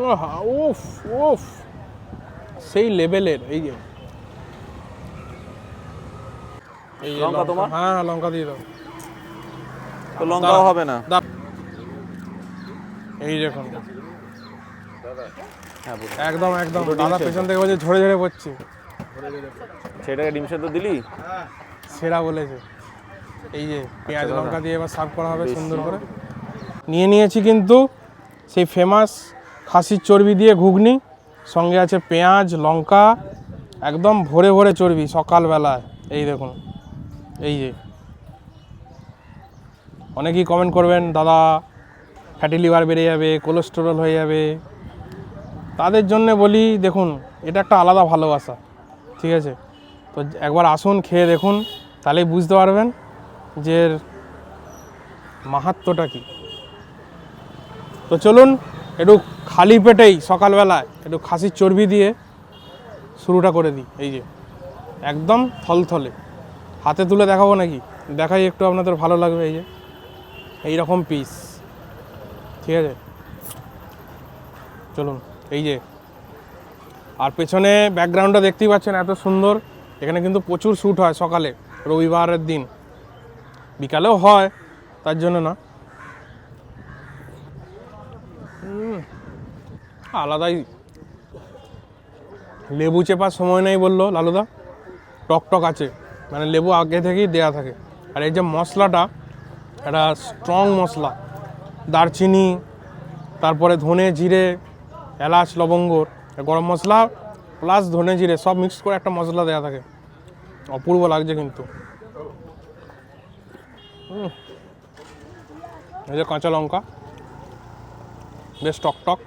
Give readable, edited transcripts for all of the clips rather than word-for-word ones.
উফ উফ, সেই লেভেলের। এই যে লঙ্কা তোমার? হ্যাঁ লঙ্কা দিয়ে দাও। তো লঙ্কাও হবে না। এই দেখুন হ্যাঁ একদম একদম দাদা পেছন থেকে বলছে ঝরে ঝরে পড়ছে। সেটাকে ডিম সেদ্ধ দিলি? সেরা বলেছে। এই যে পেঁয়াজ লঙ্কা দিয়ে এবার সার্ভ করা হবে সুন্দর করে। নিয়ে নিয়েছি কিন্তু সেই ফেমাস খাসির চর্বি দিয়ে ঘুগনি, সঙ্গে আছে পেঁয়াজ লঙ্কা, একদম ভরে ভরে চর্বি সকালবেলায়। এই দেখুন, এই যে অনেকেই কমেন্ট করবেন দাদা ফ্যাটি লিভার বেড়ে যাবে, কোলেস্টেরল হয়ে যাবে, তাদের জন্যে বলি দেখুন এটা একটা আলাদা ভালোবাসা, ঠিক আছে? তো একবার আসুন, খেয়ে দেখুন, তাহলেই বুঝতে পারবেন যে মাহাত্ম্যটা কী। তো চলুন একটু খালি পেটেই সকালবেলায় একটু খাসির চর্বি দিয়ে শুরুটা করে দিই। এই যে একদম থলথলে, হাতে তুলে দেখাবো নাকি? দেখাই একটু, আপনাদের ভালো লাগবে। এই যে এই রকম পিস, ঠিক আছে? চলুন। এই যে আর পেছনে ব্যাকগ্রাউন্ডটা দেখতেই পাচ্ছেন এত সুন্দর। এখানে কিন্তু প্রচুর শ্যুট হয় সকালে, রবিবারের দিন, বিকালেও হয়, তার জন্য না। আলাদাই। লেবু চেপার সময় নেই বললো লালুদা, টক টক আছে, মানে লেবু আগে থেকেই দেয়া থাকে। আর এই যে মশলাটা, একটা স্ট্রং মশলা, দারচিনি, তারপরে ধনে জিরে এলাচ লবঙ্গ, গরম মশলা প্লাস ধনে জিরে সব মিক্স করে একটা মশলা দেওয়া থাকে, অপূর্ব লাগছে কিন্তু। এই যে কাঁচা লঙ্কা বেশ টক টক।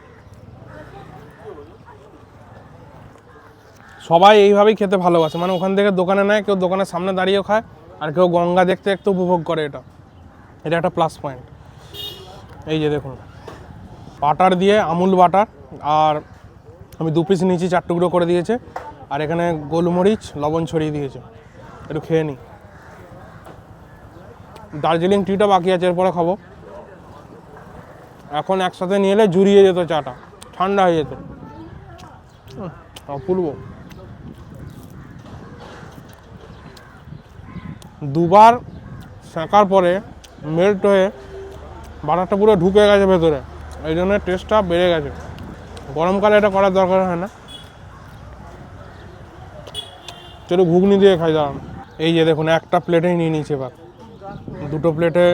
সবাই এইভাবেই খেতে ভালোবাসে, মানে ওখান থেকে দোকানে নেয়, কেউ দোকানের সামনে দাঁড়িয়েও খায়, আর কেউ গঙ্গা দেখতে দেখতে উপভোগ করে। এটা একটা প্লাস পয়েন্ট। এই যে দেখুন বাটার দিয়ে, আমুল বাটার, আর আমি 2 পিস নিয়েছি, 4 টুকরো করে দিয়েছে, আর এখানে গোলমরিচ লবণ ছড়িয়ে দিয়েছে। একটু খেয়ে নিই। দার্জিলিং টিটা বাকি আছে, এরপরে খাবো। এখন একসাথে নিয়ে এলে জুড়িয়ে যেত, চাটা ঠান্ডা হয়ে যেত, অপূর্ব। দুবার সেঁকার পরে মেল্ট হয়ে বাটারটা পুরো ঢুকে গেছে ভেতরে, এই জন্য টেস্টটা বেড়ে গেছে। গরমকালে এটা করার দরকার হয় না। চলো ঘুগনি দিয়ে খাই দাঁড়ান। এই যে দেখুন একটা প্লেটেই নিয়ে নিয়েছি, এবার 2টো প্লেটে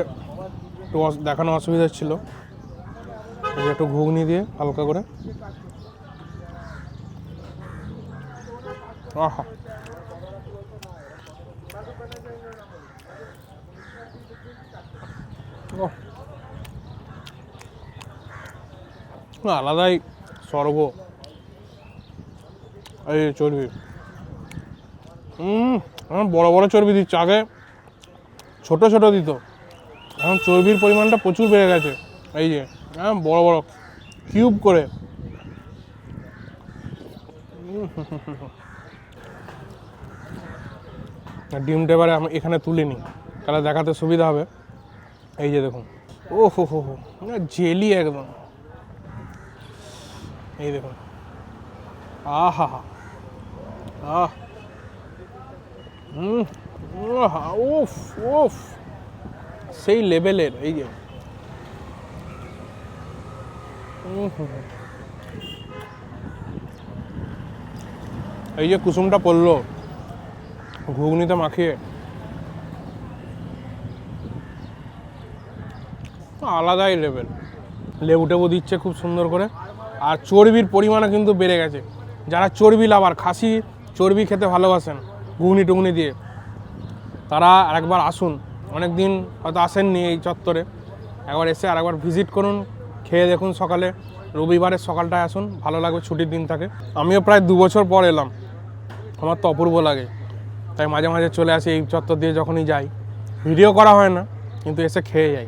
একটু দেখানো অসুবিধা ছিল। এই যে একটু ঘুগনি দিয়ে হালকা করে, আহা আলাদাই স্বর্গ। এই চর্বি, বড় বড় চর্বি দিচ্ছে, আগে ছোট ছোট দিত, এখন চর্বির পরিমাণটা প্রচুর বেড়ে গেছে। এই যে বড় বড় কিউব করে। ডিমটা এবারে আমি এখানে তুলে নিই, তাহলে দেখাতে সুবিধা হবে। এই যে দেখুন, ও হো হো হো, জেলি একদম। এই দেখুন, আহা হা, আহ, উফ উফ, সেই লেভেলের। এই যে এই যে কুসুমটা পড়লো ঘুগনিতে মাখিয়ে, আলাদাই লেভেল। লেবু টেবু দিচ্ছে খুব সুন্দর করে, আর চর্বির পরিমাণও কিন্তু বেড়ে গেছে। যারা চর্বি লাভার, খাসি চর্বি খেতে ভালোবাসেন ঘুগনি টুগনি দিয়ে, তারা আরেকবার আসুন। অনেক দিন হয়তো আসেননি এই চত্বরে, একবার এসে আরেকবার ভিজিট করুন, খেয়ে দেখুন। সকালে রবিবারের সকালটায় আসুন, ভালো লাগবে, ছুটির দিন থাকে। আমিও প্রায় 2 বছর পর এলাম, আমার তো অপূর্ব লাগে, তাই মাঝে মাঝে চলে আসি এই চত্বর দিয়ে। যখনই যাই, ভিডিও করা হয় না, কিন্তু এসে খেয়ে যাই।